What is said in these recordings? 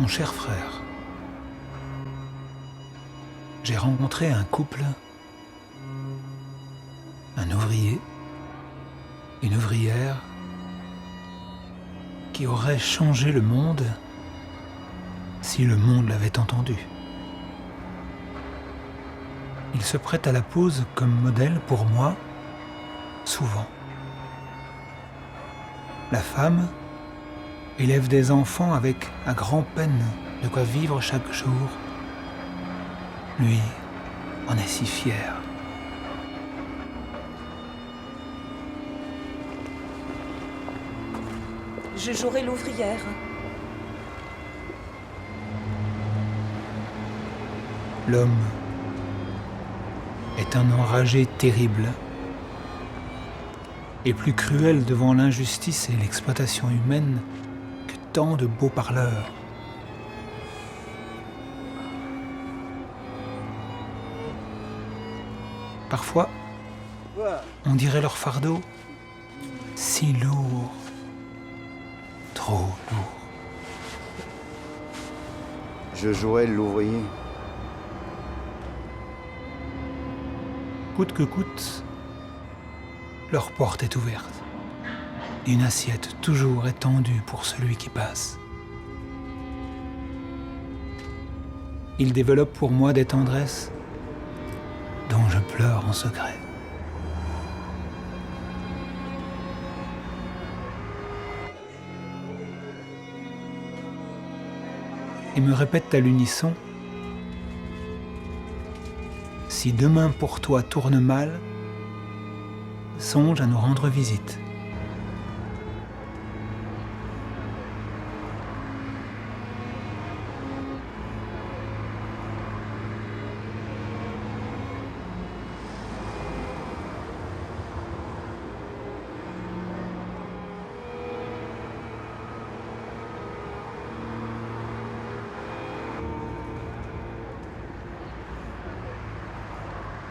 Mon cher frère, j'ai rencontré un couple, un ouvrier, une ouvrière, qui aurait changé le monde si le monde l'avait entendu. Il se prête à la pose comme modèle pour moi, souvent. La femme élève des enfants avec, à grand-peine, de quoi vivre chaque jour. Lui en est si fier. Je jouerai l'ouvrière. L'homme est un enragé terrible et plus cruel devant l'injustice et l'exploitation humaine que tant de beaux parleurs. Parfois, on dirait leur fardeau si lourd, trop lourd. Je jouais l'ouvrier. Coûte que coûte, leur porte est ouverte. Une assiette toujours étendue pour celui qui passe. Ils développent pour moi des tendresses dont je pleure en secret. Et me répètent à l'unisson: si demain pour toi tourne mal, songe à nous rendre visite.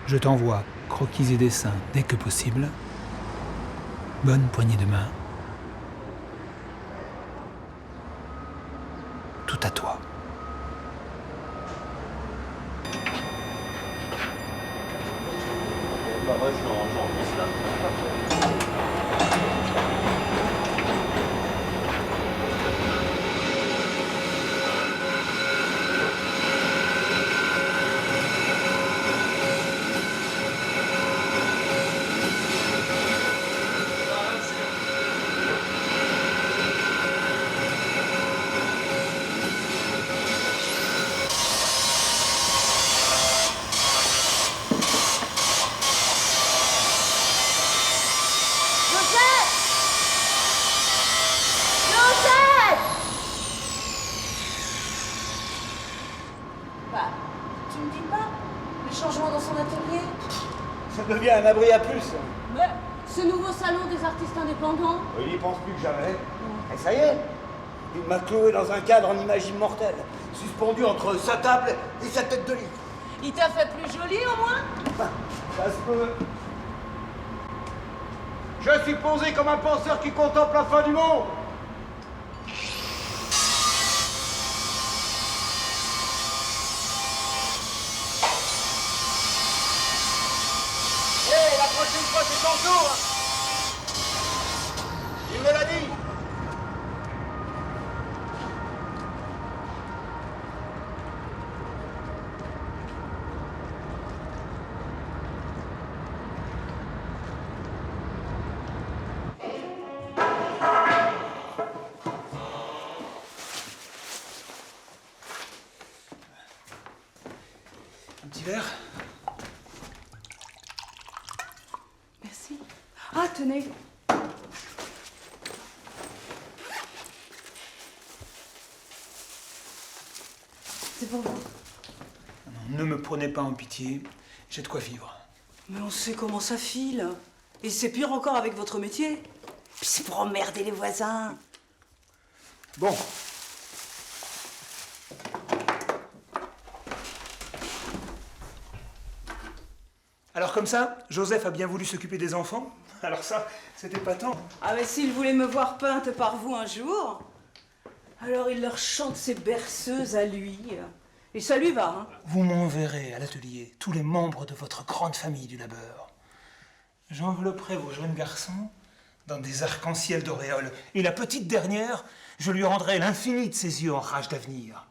Je t'envoie croquis et dessins dès que possible. Bonne poignée de main. Tout à toi. Bah, tu me dis pas le changement dans son atelier? Ça devient un abri à puces. Mais ce nouveau salon des artistes indépendants. Il y pense plus que jamais. Et ça y est, il m'a cloué dans un cadre en image immortelle, suspendu entre sa table et sa tête de lit. Il t'a fait plus joli au moins? Ça se peut. Je suis posé comme un penseur qui contemple la fin du monde. Hé, la prochaine fois c'est ton tour. Il me l'a dit. Un petit verre? Merci. Ah, tenez. C'est pour vous. Ne me prenez pas en pitié, j'ai de quoi vivre. Mais on sait comment ça file. Et c'est pire encore avec votre métier. Puis c'est pour emmerder les voisins. Bon. Alors comme ça, Joseph a bien voulu s'occuper des enfants. Alors ça, c'était pas tant. Ah mais s'il voulait me voir peinte par vous un jour. Alors il leur chante ses berceuses à lui. Et ça lui va, hein. Vous m'enverrez à l'atelier tous les membres de votre grande famille du labeur. J'envelopperai vos jeunes garçons dans des arcs-en-ciel d'auréoles. Et la petite dernière, je lui rendrai l'infini de ses yeux en rage d'avenir.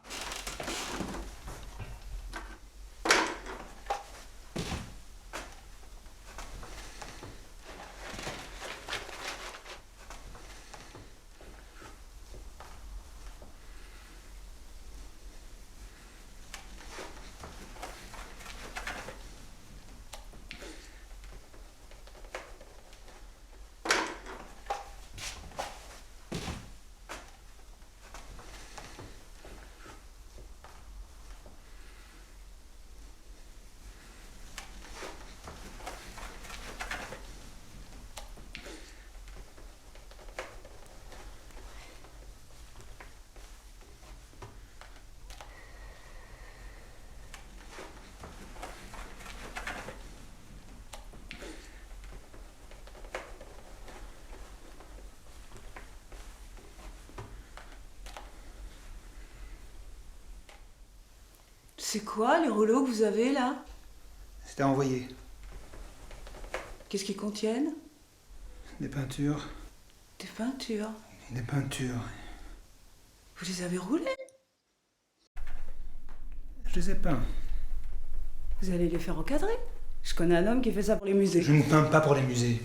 C'est quoi les rouleaux que vous avez là? C'était envoyé. Qu'est-ce qu'ils contiennent? Des peintures. Des peintures. Des peintures. Vous les avez roulées? Je les ai peints. Vous allez les faire encadrer. Je connais un homme qui fait ça pour les musées. Je ne peins pas pour les musées.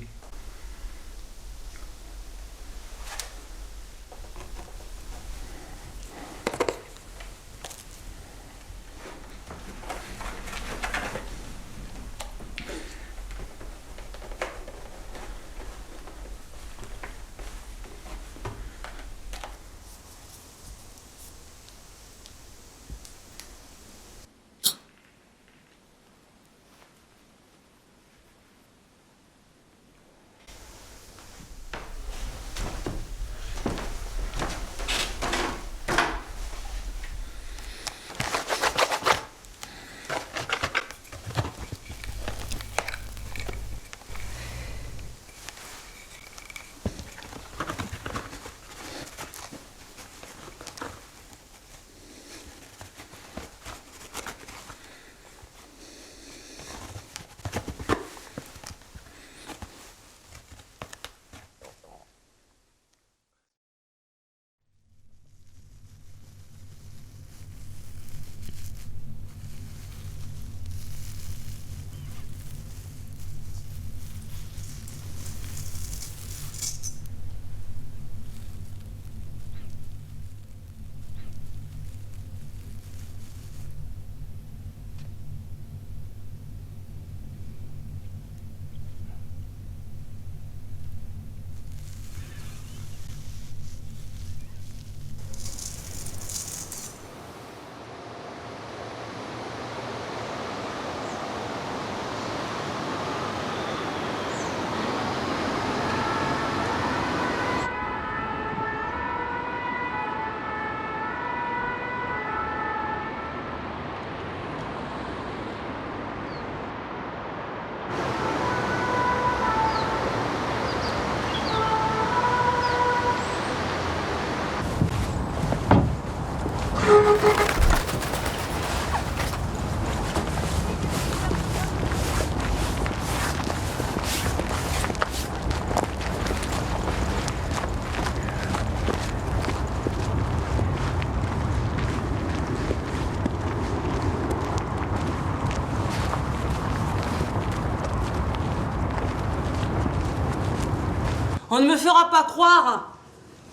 On ne me fera pas croire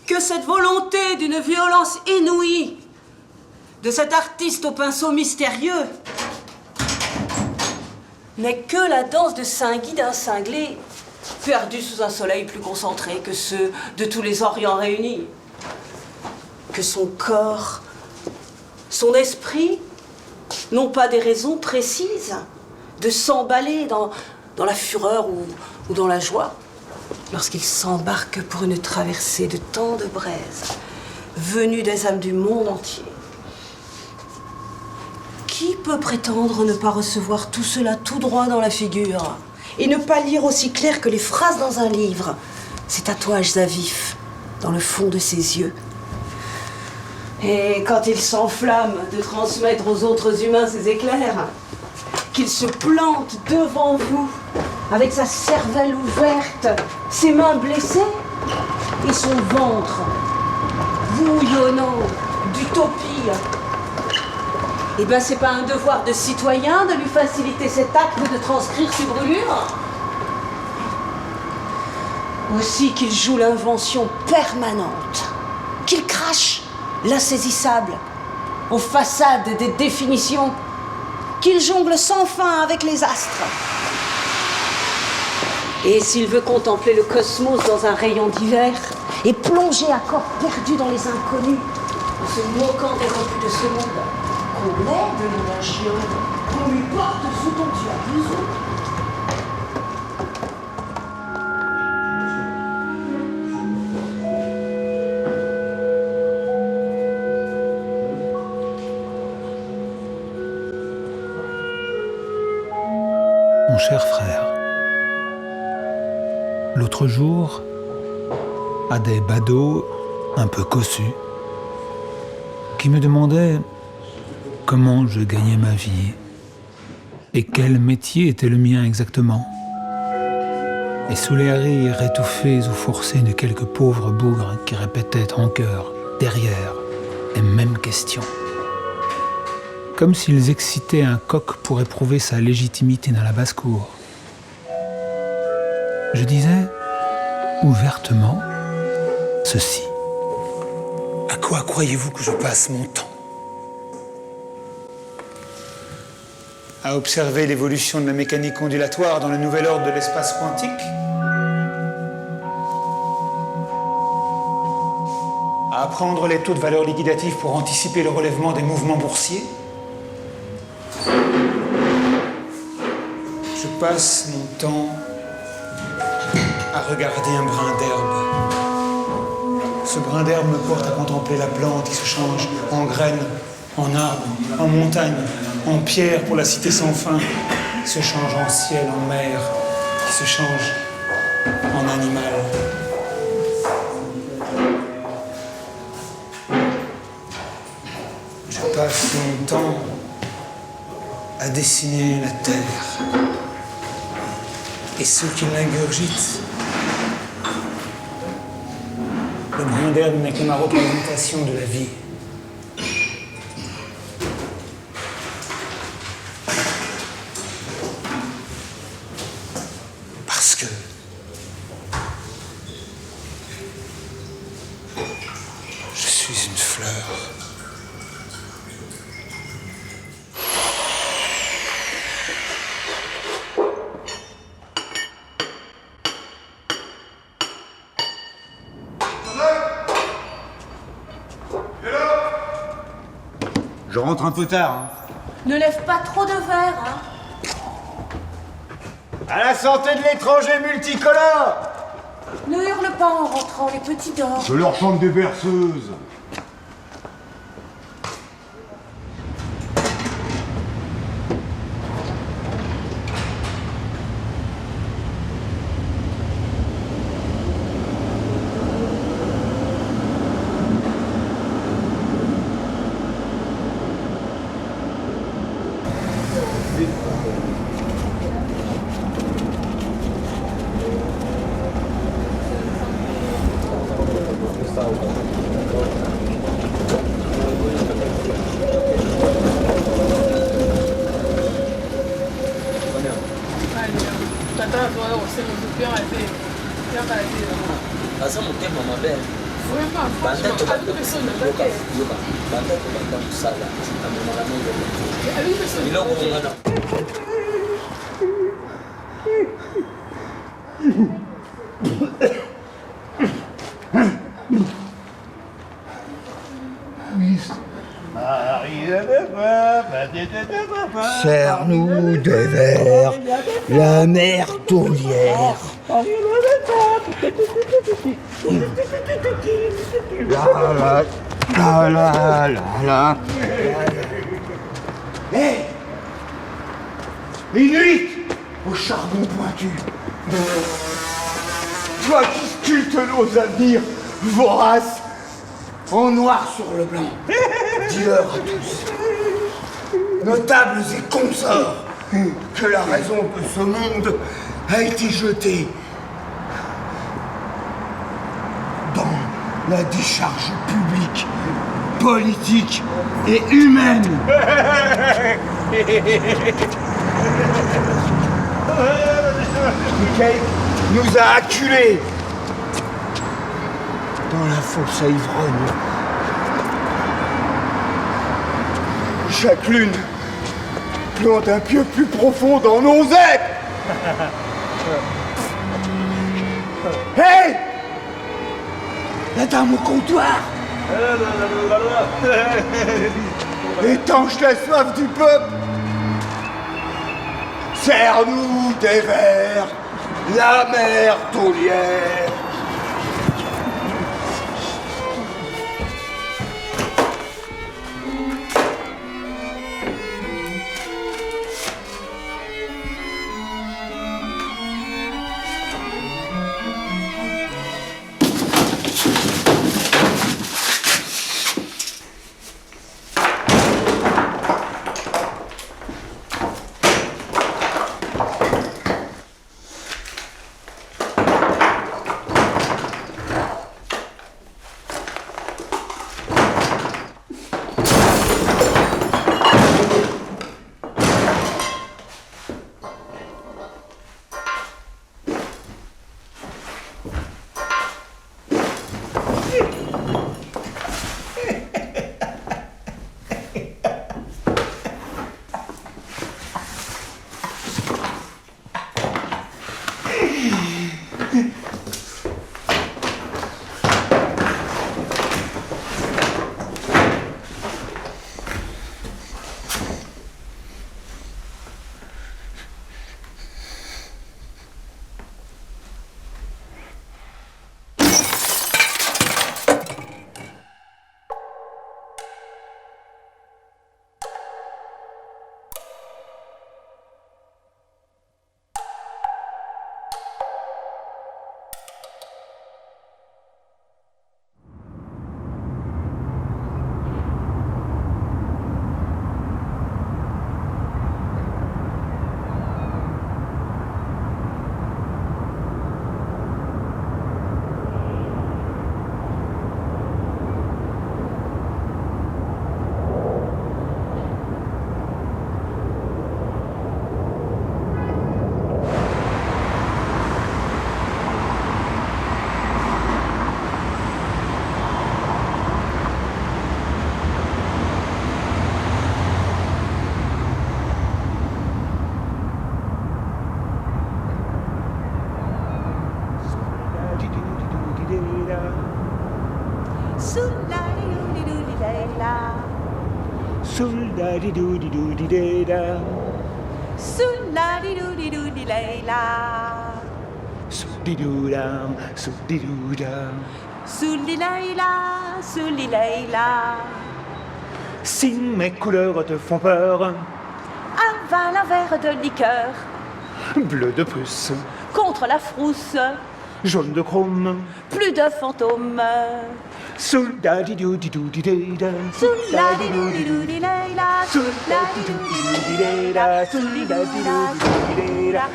que cette volonté d'une violence inouïe de cet artiste au pinceau mystérieux n'est que la danse de Saint-Guy d'un cinglé perdu sous un soleil plus concentré que ceux de tous les Orients réunis. Que son corps, son esprit n'ont pas des raisons précises de s'emballer dans la fureur ou dans la joie lorsqu'il s'embarque pour une traversée de tant de braises venues des âmes du monde entier. Qui peut prétendre ne pas recevoir tout cela tout droit dans la figure et ne pas lire aussi clair que les phrases dans un livre, ces tatouages à vif dans le fond de ses yeux? Et quand il s'enflamme de transmettre aux autres humains ses éclairs, qu'il se plante devant vous, avec sa cervelle ouverte, ses mains blessées, et son ventre bouillonnant d'utopie, eh ben c'est pas un devoir de citoyen de lui faciliter cet acte de transcrire ses brûlures? Aussi qu'il joue l'invention permanente, qu'il crache l'insaisissable aux façades des définitions, qu'il jongle sans fin avec les astres. Et s'il veut contempler le cosmos dans un rayon d'hiver et plonger à corps perdu dans les inconnus, en se moquant des refus de ce monde, qu'on aide le chien, qu'on lui porte ce dont tu as besoin. Mon cher frère, l'autre jour, à des badauds un peu cossus, qui me demandaient comment je gagnais ma vie et quel métier était le mien exactement. Et sous les rires étouffés ou forcés de quelques pauvres bougres qui répétaient en chœur, derrière, les mêmes questions. Comme s'ils excitaient un coq pour éprouver sa légitimité dans la basse-cour. Je disais ouvertement ceci. À quoi croyez-vous que je passe mon temps? À observer l'évolution de la mécanique ondulatoire dans le nouvel ordre de l'espace quantique? À apprendre les taux de valeur liquidative pour anticiper le relèvement des mouvements boursiers? Je passe mon temps à regarder un brin d'herbe. Ce brin d'herbe me porte à contempler la plante qui se change en graine, en arbre, en montagne, en pierre pour la cité sans fin, qui se change en ciel, en mer, qui se change en animal. Je passe mon temps à dessiner la terre et ceux qui l'ingurgitent. Le brin d'herbe n'est que ma représentation de la vie. Parce que je suis une fleur. Je rentre un peu tard, hein. Ne lève pas trop de verre, hein. À la santé de l'étranger multicolore! Ne hurle pas en rentrant, les petits dorment. Je leur chante des berceuses. Asa motema mabe banda to banda kusala amemaka mingi biloko ngana Serre-nous des verres, la mer Taulière. La. Hé! Inuit au charbon pointu. Toi qui sculptes nos avenirs voraces, en noir sur le blanc. Dis-leur à tous, notables et consorts, que la raison de ce monde a été jetée dans la décharge publique, politique et humaine. Mickey nous a acculés dans la fosse à ivrogne. Chaque lune plante un pieu plus profond dans nos êtres. Hé! La dame au comptoir! Étanche la soif du peuple! Serre-nous des vers, la mer taulière! Soul-da-di-doo-di-doo-di-day-da. Soul-la-di-doo-di-doo-di-lay-la. Soul-di-doo-dam, soul-di-doo-dam. Soul-li-lay-la, soul-li-lay-la. Si mes couleurs te font peur, Avale un verre de liqueur bleu de Prusse, contre la frousse. jaune de chrome, Plus de fantômes. soul-da-di-doo-di-doo-di-day-da. Soul-la-di-doo-di-doo-di-lay-la. Soul-da-di-doo-di-doo-di-day-da. Soul-da-di-doo-di-doo-di-day-da.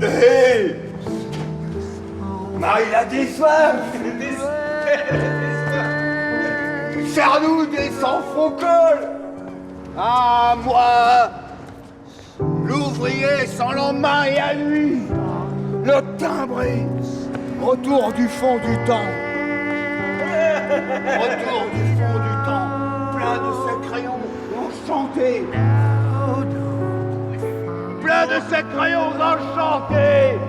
Hé! Marie a des soifs! Serre-nous des sans-faux-cols! Ah, moi! L'ouvrier sans lendemain et à nuit! Le timbré! Retour du fond du temps! Retour du fond du temps, plein de ces crayons enchantés. Plein de ces crayons enchantés.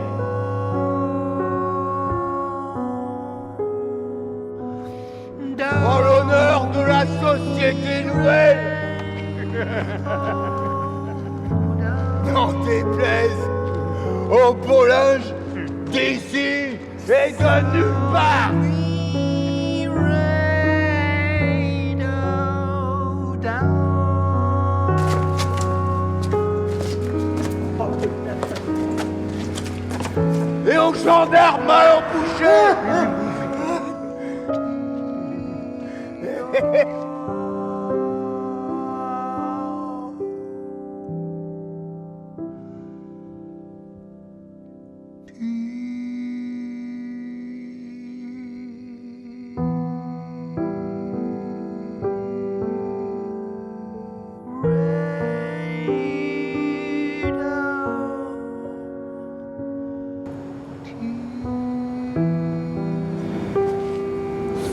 En l'honneur de la société nouvelle. N'en déplaise au beau linge d'ici et de nulle part. Et aux gendarmes mal embouchés.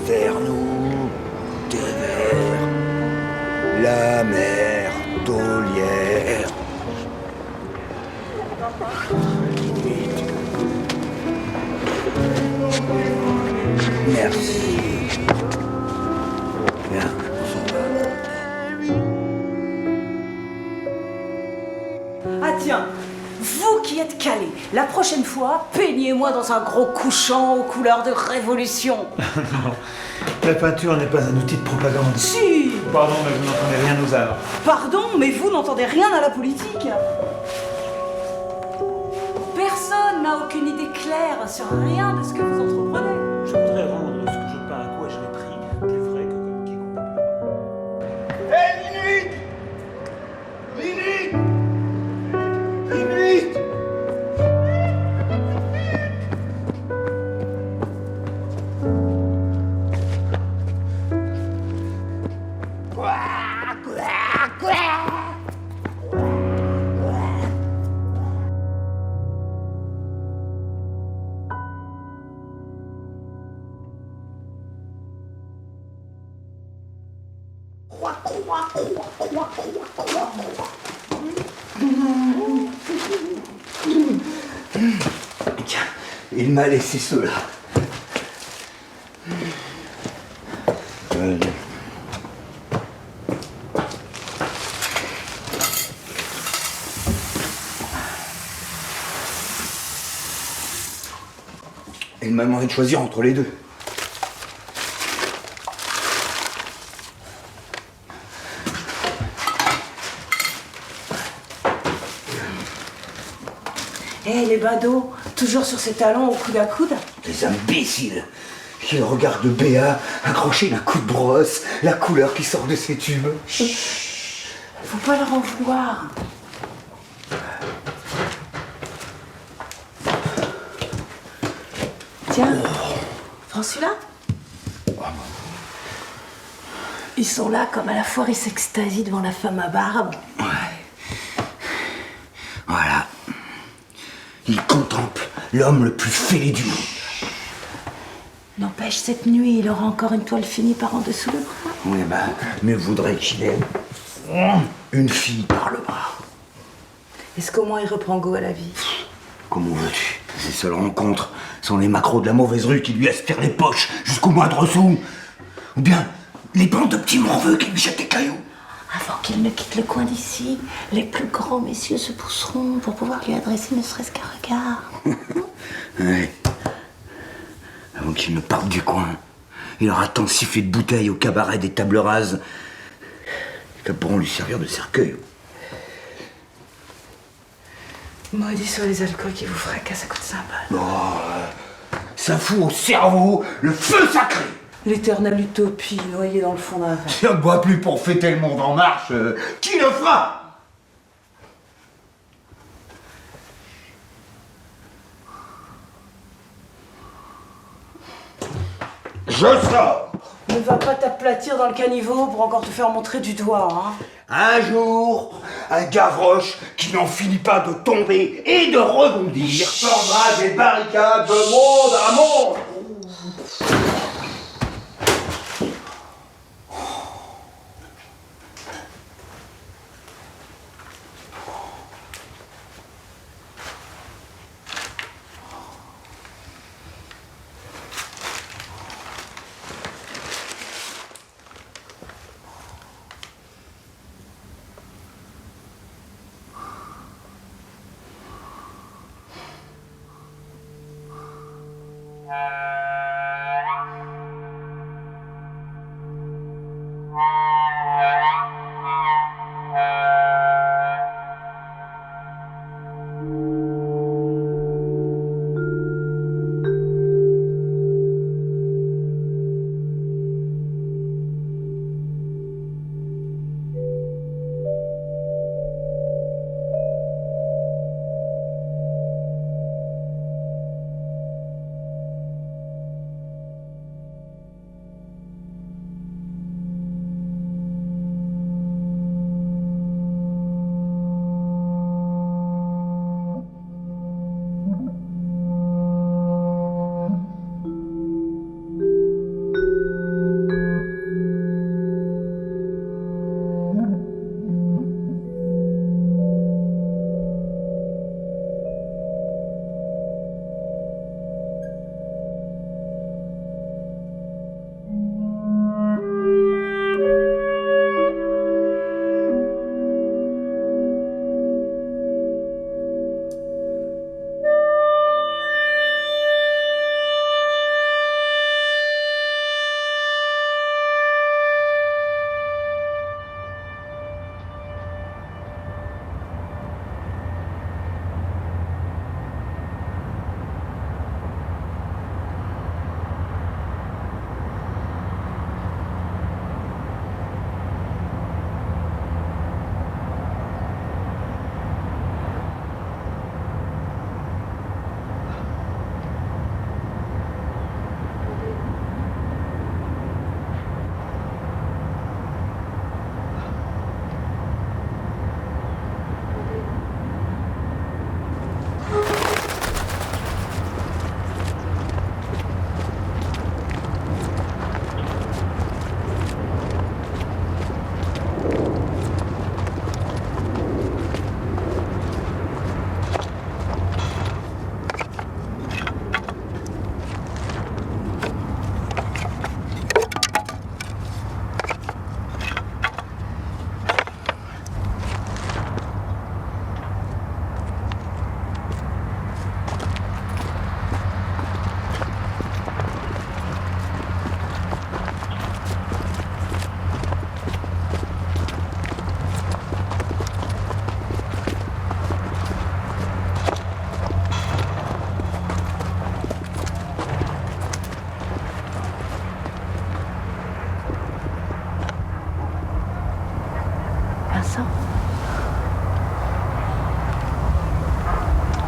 Vers nous, dévers, la mer taulière. Merci. Bien, on s'en va. Ah tiens, vous qui êtes calés, la prochaine fois, peignez-moi dans un gros couchant aux couleurs de révolution. Non, la peinture n'est pas un outil de propagande. Si. Pardon, mais vous n'entendez rien aux arts. Pardon, mais vous n'entendez rien à la politique. Personne n'a aucune idée claire sur rien de ce que vous entreprenez. Je voudrais rendre ce que je peins à quoi je l'ai pris plus vrai que comme quiconque peut pleurer. Hé, Lynette! Lynette! Lynette! Tiens, il m'a laissé cela. Il m'a demandé de choisir entre les deux. Eh, les badauds, toujours sur ces talons au coude à coude. Des imbéciles qui regardent Béa accrocher d'un coup de brosse la couleur qui sort de ses tubes. Faut pas leur en vouloir. Tiens, prends celui-là. Ils sont là comme à la foire, ils s'extasient devant la femme à barbe. Ouais. Voilà. Il contemple l'homme le plus fêlé du monde. N'empêche, cette nuit, il aura encore une toile finie par en dessous le bras. Oui, ben, mais voudrait qu'il ait une fille par le bras. Est-ce qu'au moins il reprend goût à la vie? Comment veux-tu? Ses seules rencontres sont les macros de la mauvaise rue qui lui aspirent les poches jusqu'au moindre sou. Ou bien les bandes de petits morveux qui lui jettent des cailloux. Avant qu'il ne quitte le coin d'ici, les plus grands messieurs se pousseront pour pouvoir lui adresser ne serait-ce qu'un regard. Ouais. Avant qu'il ne parte du coin, il aura tant sifflé de bouteilles au cabaret des tables rases qu'elles pourront lui servir de cercueil. Maudit soit les alcools qui vous fracassent à coups de cymbale. Oh, ça fout au cerveau le feu sacré. L'éternelle utopie noyée dans le fond d'un verre. Si on ne boit plus pour fêter le monde en marche, qui le fera? Je sors. Ne va pas t'aplatir dans le caniveau pour encore te faire montrer du doigt, hein. Un jour, un Gavroche qui n'en finit pas de tomber et de rebondir tordra des barricades de monde à monde.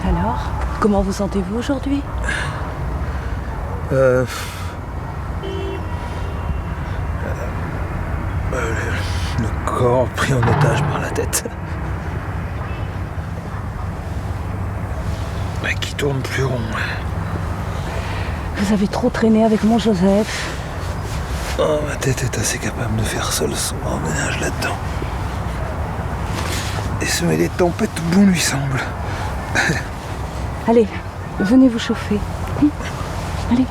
Alors, comment vous sentez-vous aujourd'hui? Le corps pris en otage par la tête. Qui tourne plus rond. Vous avez trop traîné avec mon Joseph. Oh, ma tête est assez capable de faire seule son ménage là-dedans. Et semer les tempêtes tout bon lui semble. Allez, venez vous chauffer. Allez.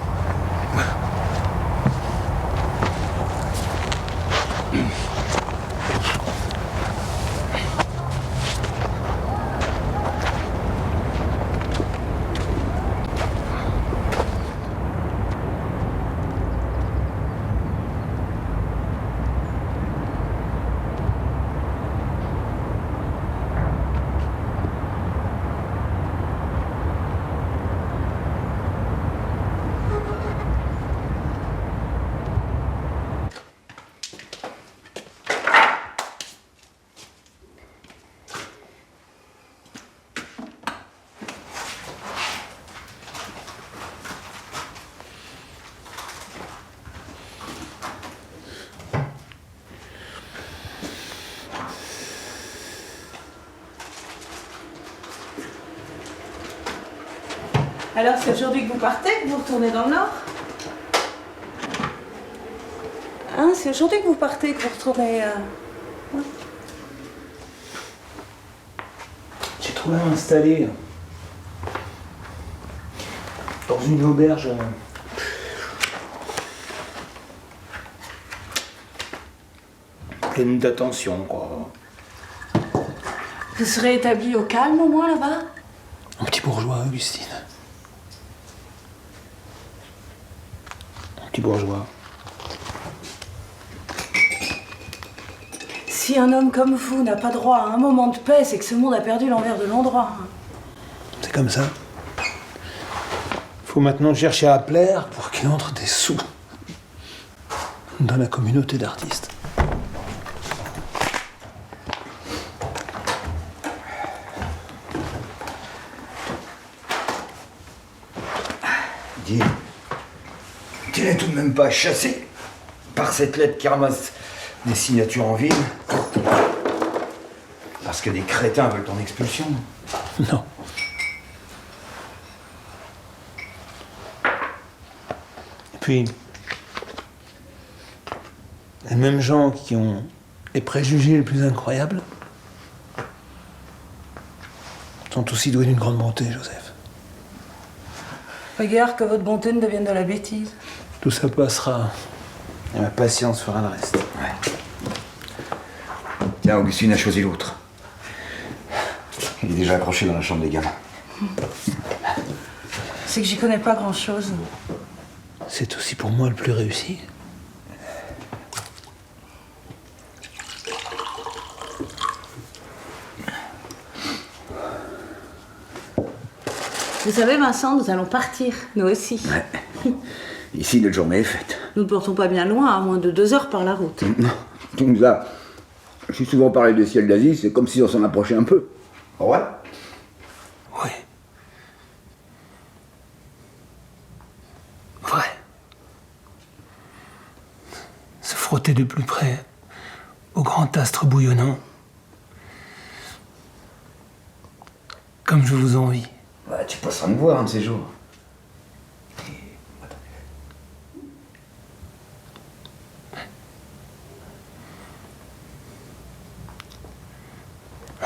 Alors, c'est aujourd'hui que vous partez, que vous retournez dans le Nord? Hein, c'est aujourd'hui que vous partez, que vous retournez... Ouais. J'ai trouvé à m'installer dans une auberge pleine d'attention, quoi. Vous serez établi au calme au moins là-bas? Un petit bourgeois, Augustine. petit bourgeois. Si un homme comme vous n'a pas droit à un moment de paix, c'est que ce monde a perdu l'envers de l'endroit. C'est comme ça. Faut maintenant chercher à plaire pour qu'il entre des sous dans la communauté d'artistes. Dis, tu n'es tout de même pas chassé par cette lettre qui ramasse des signatures en ville parce que des crétins veulent ton expulsion? Non. Et puis, les mêmes gens qui ont les préjugés les plus incroyables sont aussi doués d'une grande bonté, Joseph. Faites gare que votre bonté ne devienne de la bêtise. Tout ça passera. Et ma patience fera le reste. Ouais. Tiens, Augustine a choisi l'autre. Il est déjà accroché dans la chambre des gamins. C'est que j'y connais pas grand-chose. C'est aussi pour moi le plus réussi. Vous savez, Vincent, nous allons partir, nous aussi. Ouais. Ici, notre journée est faite. Nous ne portons pas bien loin, à moins de 2 heures par la route. Non, tu nous as... J'ai souvent parlé des ciels d'Asie, c'est comme si on s'en approchait un peu. Ouais. Oui. Vrai. Se frotter de plus près au grand astre bouillonnant. Comme je vous envie. Ouais, tu passeras me voir un de ces jours.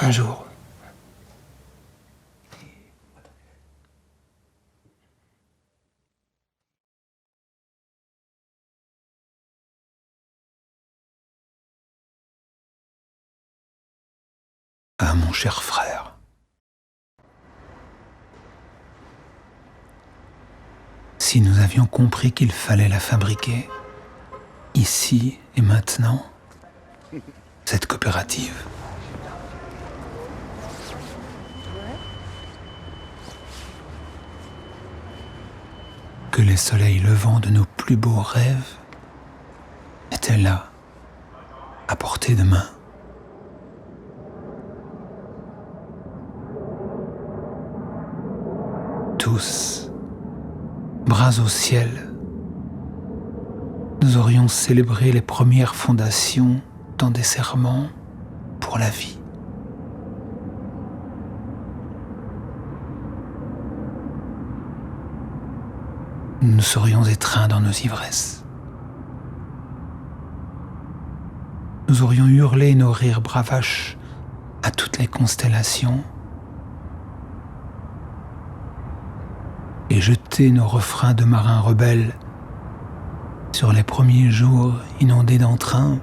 Un jour. Ah, mon cher frère. Si nous avions compris qu'il fallait la fabriquer, ici et maintenant, cette coopérative. Que les soleils levants de nos plus beaux rêves étaient là, à portée de main. Tous, bras au ciel, nous aurions célébré les premières fondations dans des serments pour la vie. Nous nous serions étreints dans nos ivresses. Nous aurions hurlé nos rires bravaches à toutes les constellations et jeté nos refrains de marins rebelles sur les premiers jours inondés d'entrain.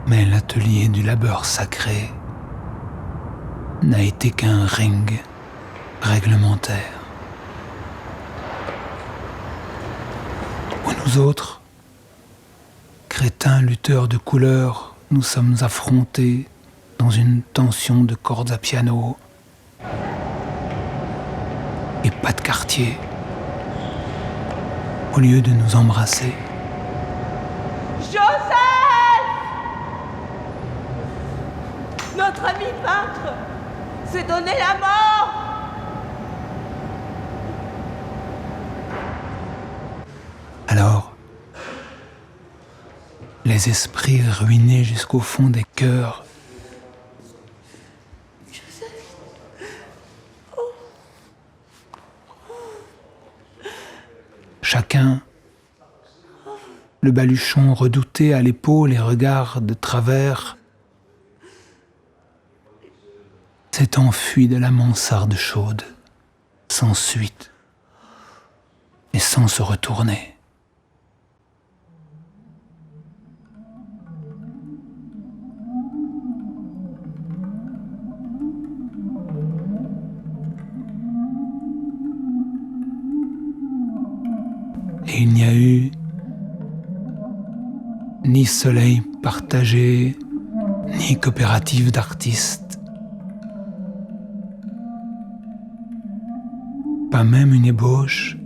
Mais l'atelier du labeur sacré n'a été qu'un ring réglementaire. Où nous autres, crétins lutteurs de couleurs, nous sommes affrontés dans une tension de cordes à piano et pas de quartier, au lieu de nous embrasser. Joseph! Notre ami peintre s'est donné la mort! Alors, les esprits ruinés jusqu'au fond des cœurs chacun, le baluchon redouté à l'épaule et regard de travers, s'est enfui de la mansarde chaude, sans suite. et sans se retourner. Et il n'y a eu ni soleil partagé, ni coopérative d'artistes. Pas même une ébauche.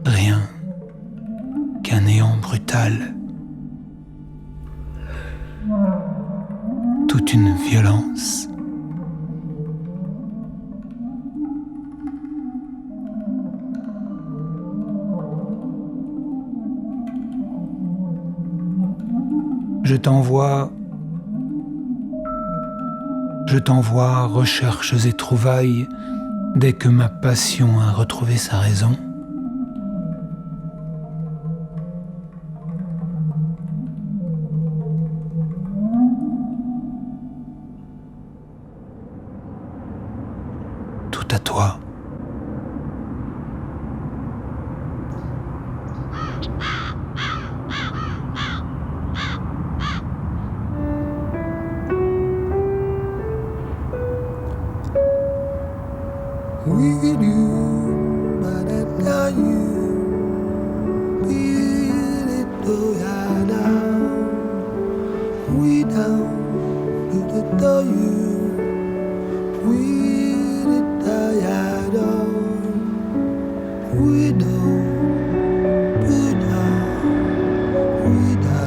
Rien qu'un néant brutal. Toute une violence. Je t'envoie recherches et trouvailles dès que ma passion a retrouvé sa raison. Tout à toi. We do, but I tell you, feel it though I down. We down, do the tell you, we did I down. We down, we down, we down, we down.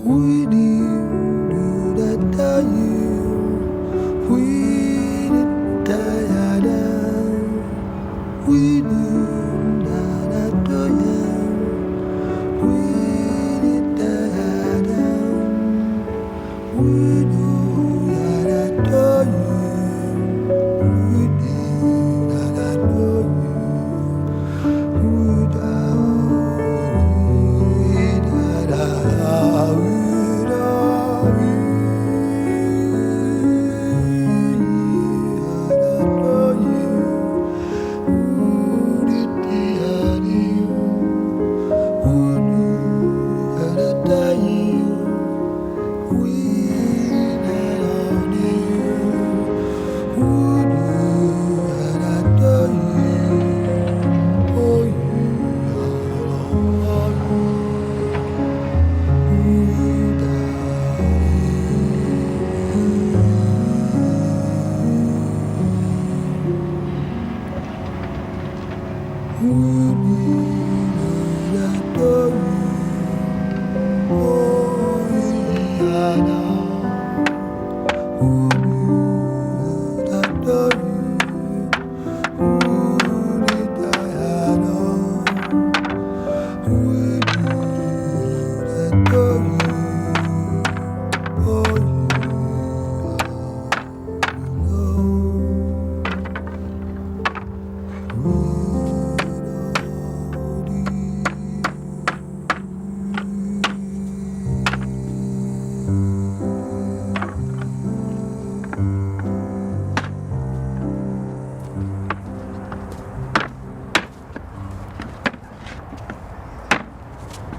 We did do that tell you. We did tired. We do that tell you. We did tired. We do that tell you. We did that tell you. We down.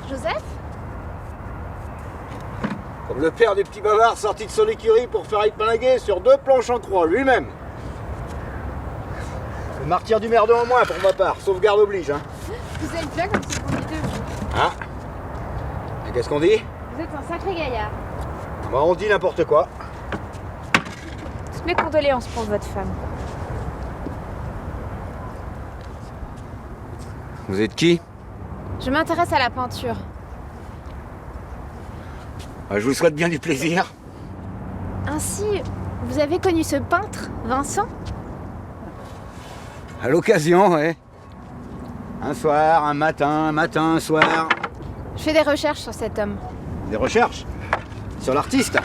Joseph? Comme le père du petit bavard sorti de son écurie pour faire épinguer sur 2 planches en croix, lui-même. Le martyr du merdeux en moins pour ma part, sauvegarde oblige, hein. Vous êtes bien comme ce qu'on dit de vous. Hein? Et qu'est-ce qu'on dit? Vous êtes un sacré gaillard. Bah, on dit n'importe quoi. Toutes mes condoléances pour votre femme. Vous êtes qui? Je m'intéresse à la peinture. Je vous souhaite bien du plaisir. Ainsi, vous avez connu ce peintre, Vincent? À l'occasion, ouais. Un soir, un matin, un soir. Je fais des recherches sur cet homme. Des recherches? Sur l'artiste?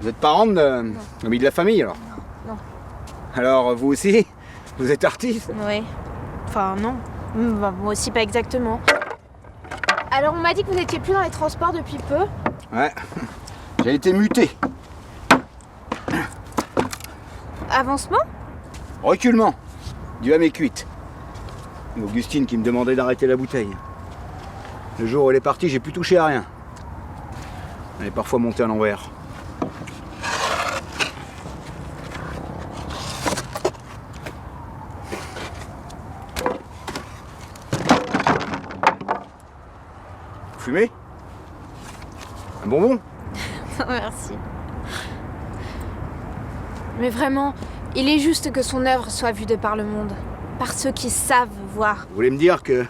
Vous êtes parente de la famille, alors? Non. Alors, vous aussi? Vous êtes artiste? Oui. Enfin, non. Bah, moi aussi, pas exactement. Alors, on m'a dit que vous n'étiez plus dans les transports depuis peu. Ouais, j'ai été muté. Avancement? Reculement, dû à mes cuites. Augustine qui me demandait d'arrêter la bouteille. Le jour où elle est partie, j'ai plus touché à rien. Elle est parfois montée à l'envers. Fumé? Un bonbon? Merci. Mais vraiment, il est juste que son œuvre soit vue de par le monde. Par ceux qui savent voir. Vous voulez me dire que...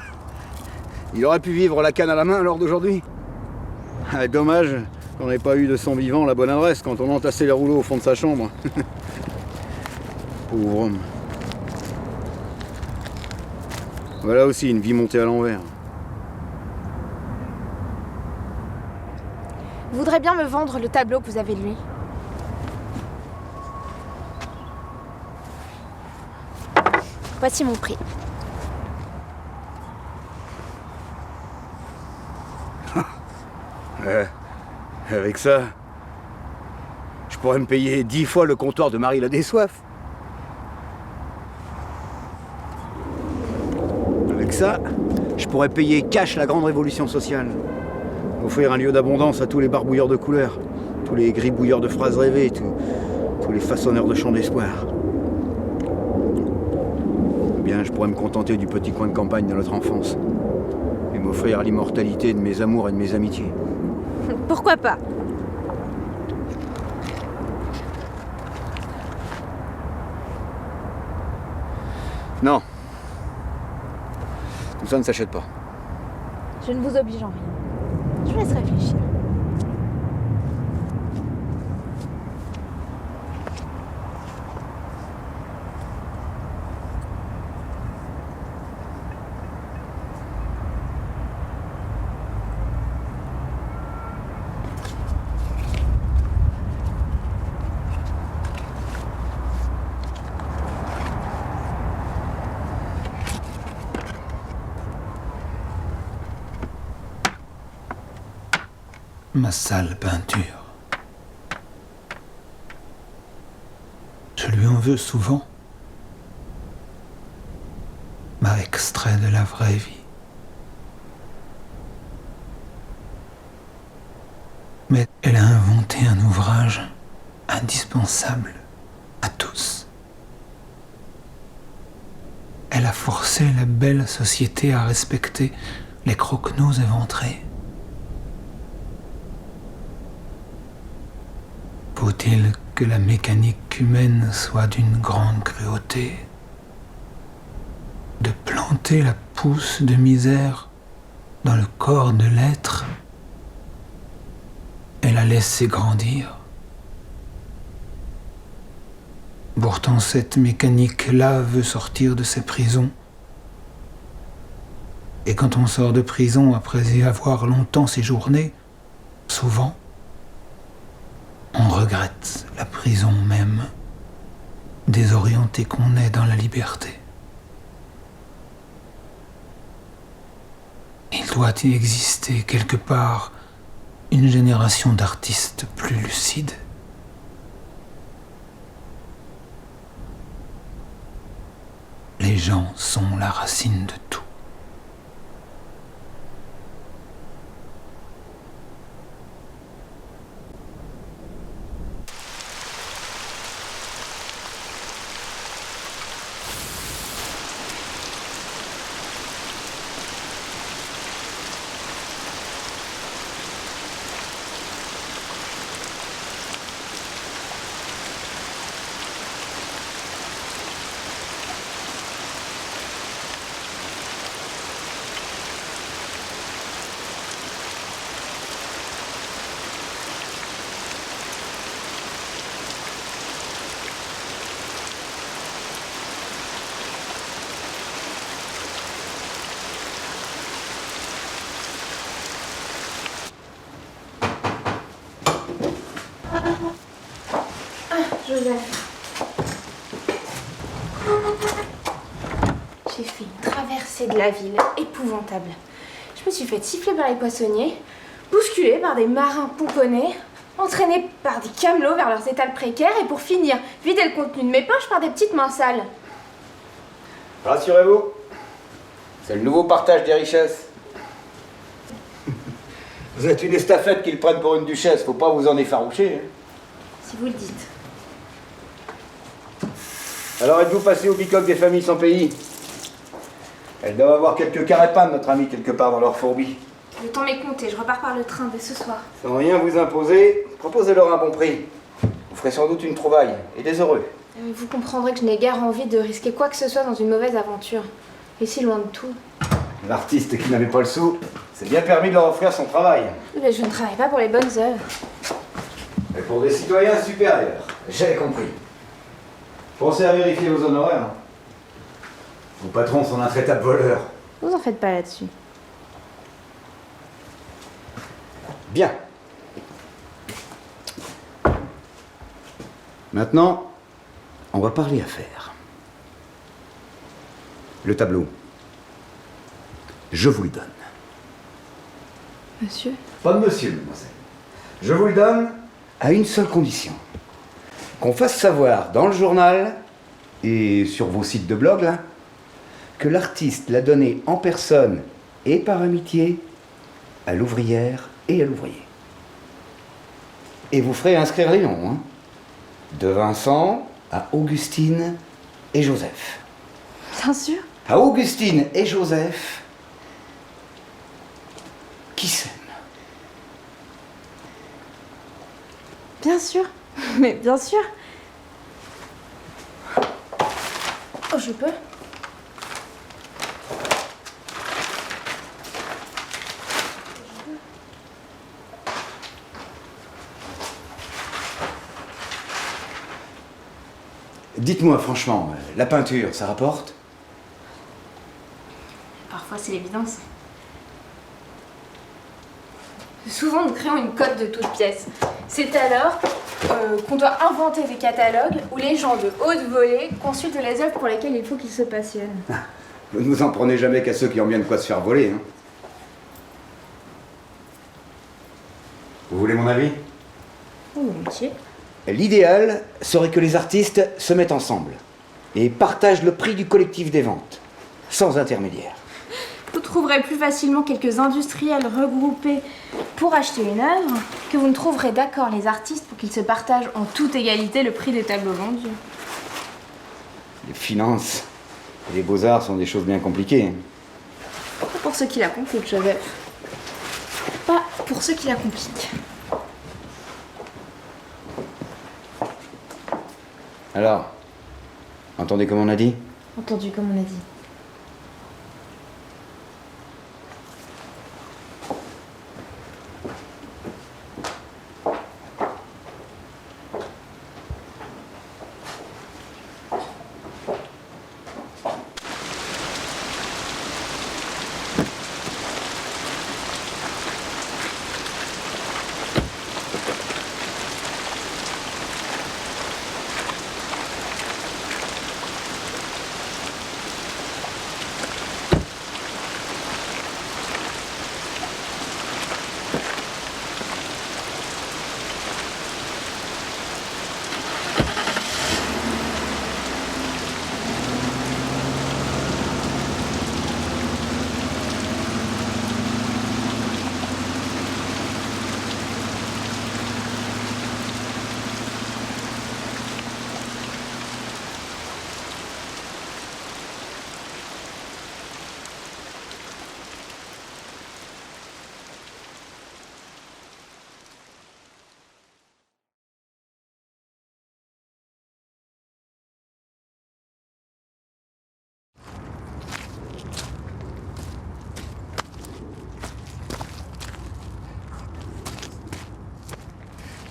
il aurait pu vivre la canne à la main lors d'aujourd'hui? Ah, dommage qu'on n'ait pas eu de son vivant la bonne adresse quand on entassait les rouleaux au fond de sa chambre. Pauvre homme. Voilà aussi une vie montée à l'envers. Vous voudrez bien me vendre le tableau que vous avez de lui? Voici mon prix. Avec ça, je pourrais me payer 10 fois le comptoir de Marie la Dessoif. Avec ça, je pourrais payer cash la grande révolution sociale. Offrir un lieu d'abondance à tous les barbouilleurs de couleurs, tous les gribouilleurs de phrases rêvées, tous les façonneurs de chants d'espoir. Ou bien je pourrais me contenter du petit coin de campagne de notre enfance et m'offrir l'immortalité de mes amours et de mes amitiés. Pourquoi pas? Non. Tout ça ne s'achète pas. Je ne vous oblige en rien. Je vous laisse réfléchir. Ma sale peinture. Je lui en veux souvent. Ma extrait de la vraie vie. Mais elle a inventé un ouvrage indispensable à tous. Elle a forcé la belle société à respecter les croquenauds éventrés. Faut-il que la mécanique humaine soit d'une grande cruauté, de planter la pousse de misère dans le corps de l'être et la laisser grandir? Pourtant, cette mécanique-là veut sortir de ses prisons. Et quand on sort de prison après y avoir longtemps séjourné, souvent, on regrette la prison même, désorienté qu'on est dans la liberté. Il doit y exister quelque part une génération d'artistes plus lucides. Les gens sont la racine de tout. Joseph. J'ai fait une c'est de la ville, épouvantable. Je me suis fait siffler par les poissonniers, bousculée par des marins pomponnés, entraînée par des camelots vers leurs étals précaires et pour finir, vider le contenu de mes poches par des petites mains sales. Rassurez-vous, c'est le nouveau partage des richesses. Vous êtes une estafette qu'ils prennent pour une duchesse, faut pas vous en effaroucher. Hein. Si vous le dites. Alors êtes-vous passé au bicoque des familles sans pays? Elles doivent avoir quelques carépins de notre ami quelque part dans leur fourbi. Le temps m'est compté, je repars par le train dès ce soir. Sans rien vous imposer, proposez-leur un bon prix. Vous ferez sans doute une trouvaille, et des heureux. Vous comprendrez que je n'ai guère envie de risquer quoi que ce soit dans une mauvaise aventure. Et si loin de tout. L'artiste qui n'avait pas le sou, s'est bien permis de leur offrir son travail. Mais je ne travaille pas pour les bonnes œuvres. Mais pour des citoyens supérieurs, j'ai compris. Pensez à vérifier vos honoraires. Vos patrons sont d'intraitables voleurs. Vous en faites pas là-dessus. Bien. Maintenant, on va parler affaires. Le tableau. Je vous le donne. Monsieur? Pas de monsieur, mademoiselle. Je vous le donne à une seule condition. Qu'on fasse savoir dans le journal et sur vos sites de blog, là, que l'artiste l'a donné en personne et par amitié à l'ouvrière et à l'ouvrier. Et vous ferez inscrire les noms, hein, de Vincent à Augustine et Joseph. Bien sûr. À Augustine et Joseph, qui s'aiment. Bien sûr. Mais bien sûr. Oh, je peux. Dites-moi franchement, la peinture, ça rapporte? Parfois, c'est l'évidence. Souvent, nous créons une cote de toutes pièces. C'est alors qu'on doit inventer des catalogues où les gens de haute volée consultent les œuvres pour lesquelles il faut qu'ils se passionnent. Vous ne vous en prenez jamais qu'à ceux qui ont bien de quoi se faire voler, hein. Vous voulez mon avis? Oh, volontiers. L'idéal serait que les artistes se mettent ensemble et partagent le prix du collectif des ventes, sans intermédiaire. Vous trouverez plus facilement quelques industriels regroupés pour acheter une œuvre que vous ne trouverez d'accord les artistes pour qu'ils se partagent en toute égalité le prix des tableaux vendus. Les finances et les beaux-arts sont des choses bien compliquées. Pas pour ceux qui la compliquent, Joseph. Pas pour ceux qui la compliquent. Alors, entendez comme on a dit? Entendu, comme on a dit.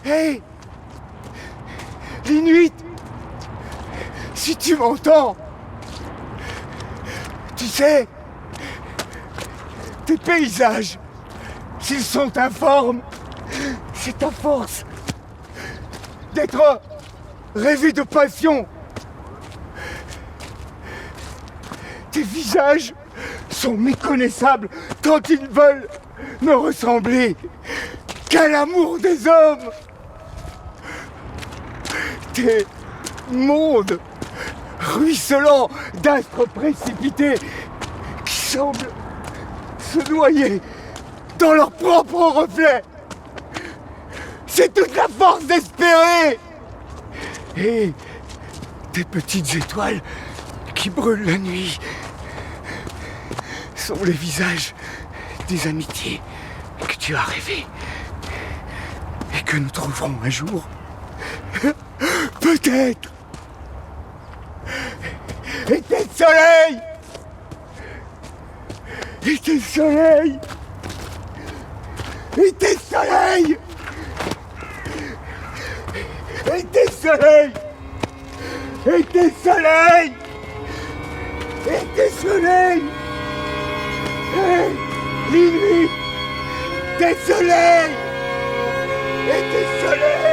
Hé Linuit, si tu m'entends, tu sais, tes paysages, s'ils sont informes, c'est ta force d'être rêvé de passion. Tes visages sont méconnaissables tant ils ne veulent ne ressembler qu'à l'amour des hommes. Des mondes ruisselants d'astres précipités qui semblent se noyer dans leur propre reflet. C'est toute la force d'espérer. Et des petites étoiles qui brûlent la nuit sont les visages des amitiés que tu as rêvées et que nous trouverons un jour. Peut-être. Était le soleil. Était le soleil. Était le soleil. Était le soleil. Était le soleil. Était le soleil. Hey, les nuits des soleils. Était le soleil.